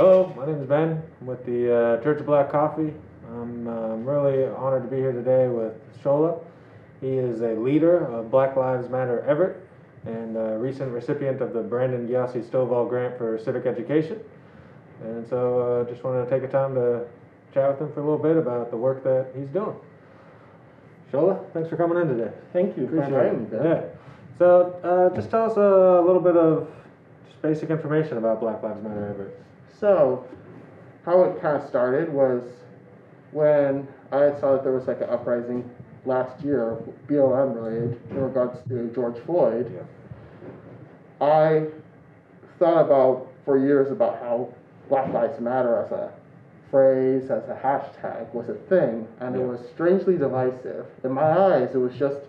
Hello, my name is Ben. I'm with the Church of Black Coffee. I'm really honored to be here today with Shola. He is a leader of Black Lives Matter Everett and a recent recipient of the Brandon Gyasi Stovall Grant for Civic Education. And so just wanted to take a time to chat with him for a little bit about the work that he's doing. Shola, thanks for coming in today. Thank you for inviting me. Yeah. So just tell us a little bit of just basic information about Black Lives Matter Everett. So, how it kind of started was when I saw that there was like an uprising last year, BLM related, in regards to George Floyd. Yeah. I thought about for years about how Black Lives Matter as a phrase, as a hashtag was a thing, and it was strangely divisive. In my eyes, it was just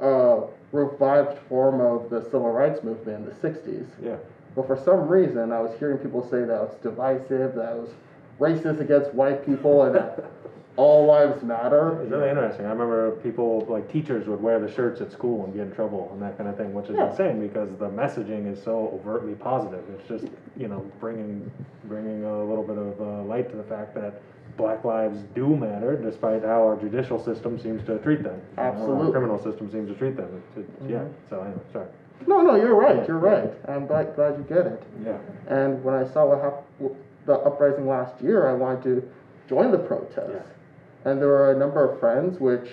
a revived form of the civil rights movement in the 60s. Yeah. But for some reason, I was hearing people say that it's divisive, that it was racist against white people, and that all lives matter. It's really interesting. I remember people, like teachers, would wear the shirts at school and get in trouble and that kind of thing, which is insane because the messaging is so overtly positive. It's just, bringing a little bit of light to the fact that Black lives do matter, despite how our judicial system seems to treat them. Absolutely. Our criminal system seems to treat them. Yeah. So anyway, sorry. No, you're right. You're right. I'm glad you get it. Yeah. And when I saw what happened, the uprising last year, I wanted to join the protest. Yeah. And there were a number of friends which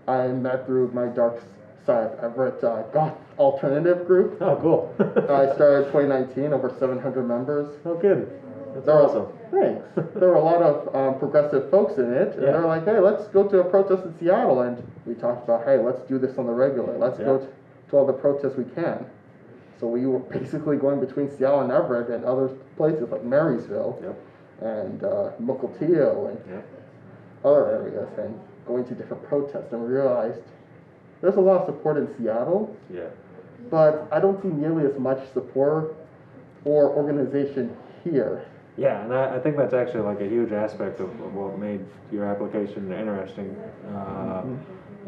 I met through my Dark Side of Everett Goth Alternative group. Oh, cool. I started in 2019, over 700 members. Oh, good. That's awesome. Thanks. There were a lot of progressive folks in it, and they're like, hey, let's go to a protest in Seattle. And we talked about, hey, let's do this on the regular. Let's go to all the protests we can. So we were basically going between Seattle and Everett and other places like Marysville and Mukilteo and other areas, and going to different protests. And we realized there's a lot of support in Seattle, but I don't see nearly as much support or organization here. Yeah, and I think that's actually like a huge aspect of what made your application interesting,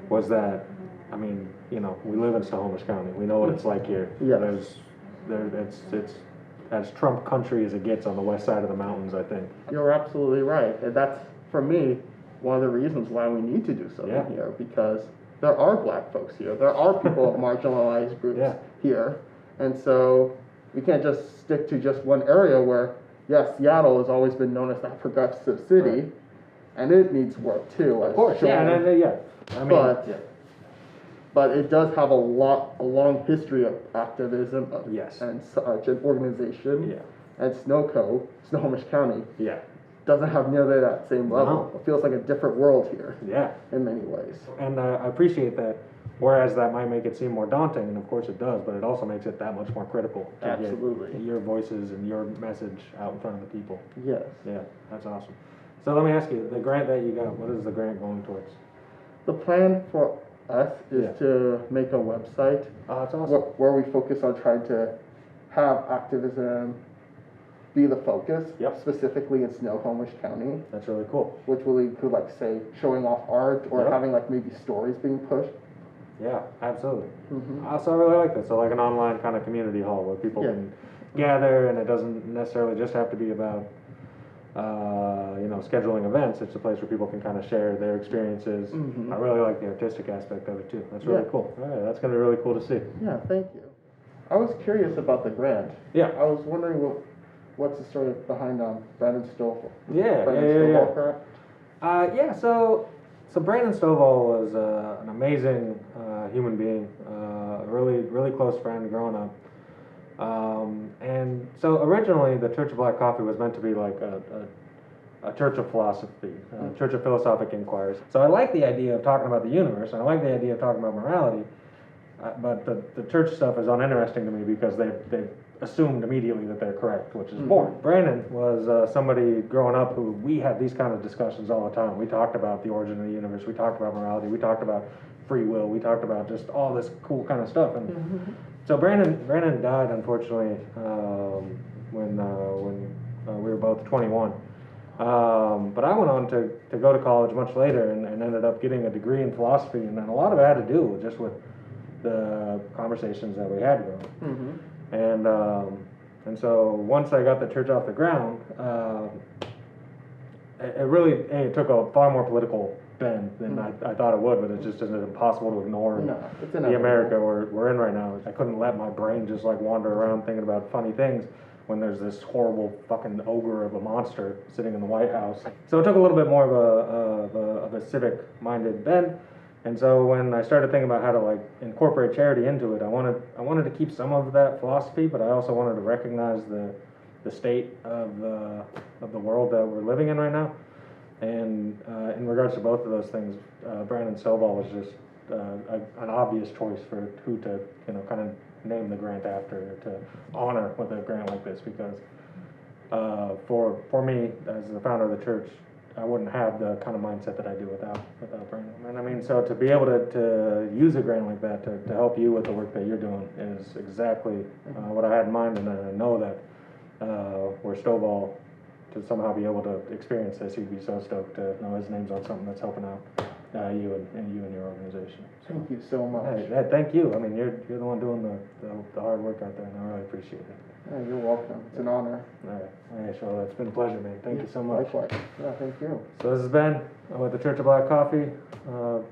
was that, I mean, we live in Snohomish County. We know what it's like here. Yeah. It's as Trump country as it gets on the west side of the mountains, I think. You're absolutely right. And that's, for me, one of the reasons why we need to do something here, because there are black folks here. There are people of marginalized groups here. And so we can't just stick to just one area where, Seattle has always been known as that progressive city, and it needs work too. Of course, But it does have a long history of activism and such an organization. And Snohomish County, doesn't have nearly that same level. It feels like a different world here. In many ways. And I appreciate that. Whereas that might make it seem more daunting, and of course it does, but it also makes it that much more critical to get your voices and your message out in front of the people. Yes. Yeah, that's awesome. So let me ask you, the grant that you got, what is the grant going towards? The plan for us is to make a website that's awesome. where we focus on trying to have activism be the focus, specifically in Snohomish County. That's really cool. Which will include, like, say, showing off art or having, like, maybe stories being pushed. Yeah, absolutely. So I really like that. So like an online kind of community hall where people can gather, and it doesn't necessarily just have to be about scheduling events. It's a place where people can kind of share their experiences. I really like the artistic aspect of it too. That's really cool. All right, that's going to be really cool to see. Yeah, thank you. I was curious about the grant. Yeah. I was wondering what's the story behind Brandon Stovall? Stovall Grant? So Brandon Stovall was an amazing human being, really close friend growing up. And so originally the Church of Black Coffee was meant to be like a church of philosophy, a church of philosophic inquiries. So I like the idea of talking about the universe, and I like the idea of talking about morality, but the church stuff is uninteresting to me because they've assumed immediately that they're correct, which is boring. Brandon was somebody growing up who we had these kind of discussions all the time. We talked about the origin of the universe, we talked about morality, we talked about free will, we talked about just all this cool kind of stuff. And so Brandon died, unfortunately, when we were both 21. But I went on to go to college much later and ended up getting a degree in philosophy, and then a lot of it had to do just with the conversations that we had growing. Mm-hmm. And And so once I got the church off the ground, it took a far more political bend than I thought it would, but it just isn't impossible to ignore it's the America we're in right now. I couldn't let my brain just like wander around thinking about funny things when there's this horrible fucking ogre of a monster sitting in the White House. So it took a little bit more of a civic-minded bend. And so when I started thinking about how to like incorporate charity into it, I wanted to keep some of that philosophy, but I also wanted to recognize the state of the world that we're living in right now. And in regards to both of those things, Brandon Stovall was just an obvious choice for who to kind of name the grant after, to honor with a grant like this, because for me as the founder of the church, I wouldn't have the kind of mindset that I do without Brandon. And I mean, so to be able to use a grant like that to help you with the work that you're doing is exactly what I had in mind, and I know that where Stovall to somehow be able to experience this, he'd be so stoked to know his name's on something that's helping out you and your organization. So, thank you so much. Hey, thank you. I mean, you're the one doing the hard work out there, and I really appreciate it. Yeah, you're welcome. It's an honor. All right, Shola, it's been a pleasure, man. Thank you so much. Likewise. Yeah, thank you. So this has been with the Church of Black Coffee. I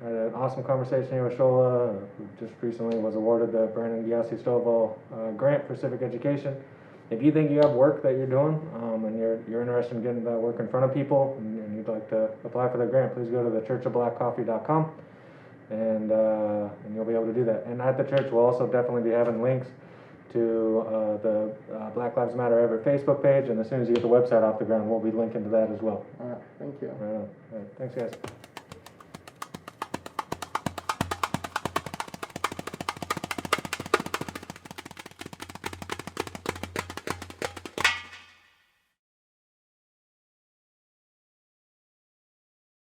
had an awesome conversation here with Shola, who just recently was awarded the Brandon Gyasi Stovall Grant for Civic Education. If you think you have work that you're doing and you're interested in getting that work in front of people and you'd like to apply for the grant, please go to thechurchofblackcoffee.com and you'll be able to do that. And at the church, we'll also definitely be having links to the Black Lives Matter Everett Facebook page, and as soon as you get the website off the ground, we'll be linking to that as well. All right, thank you. Right on. All right, thanks, guys.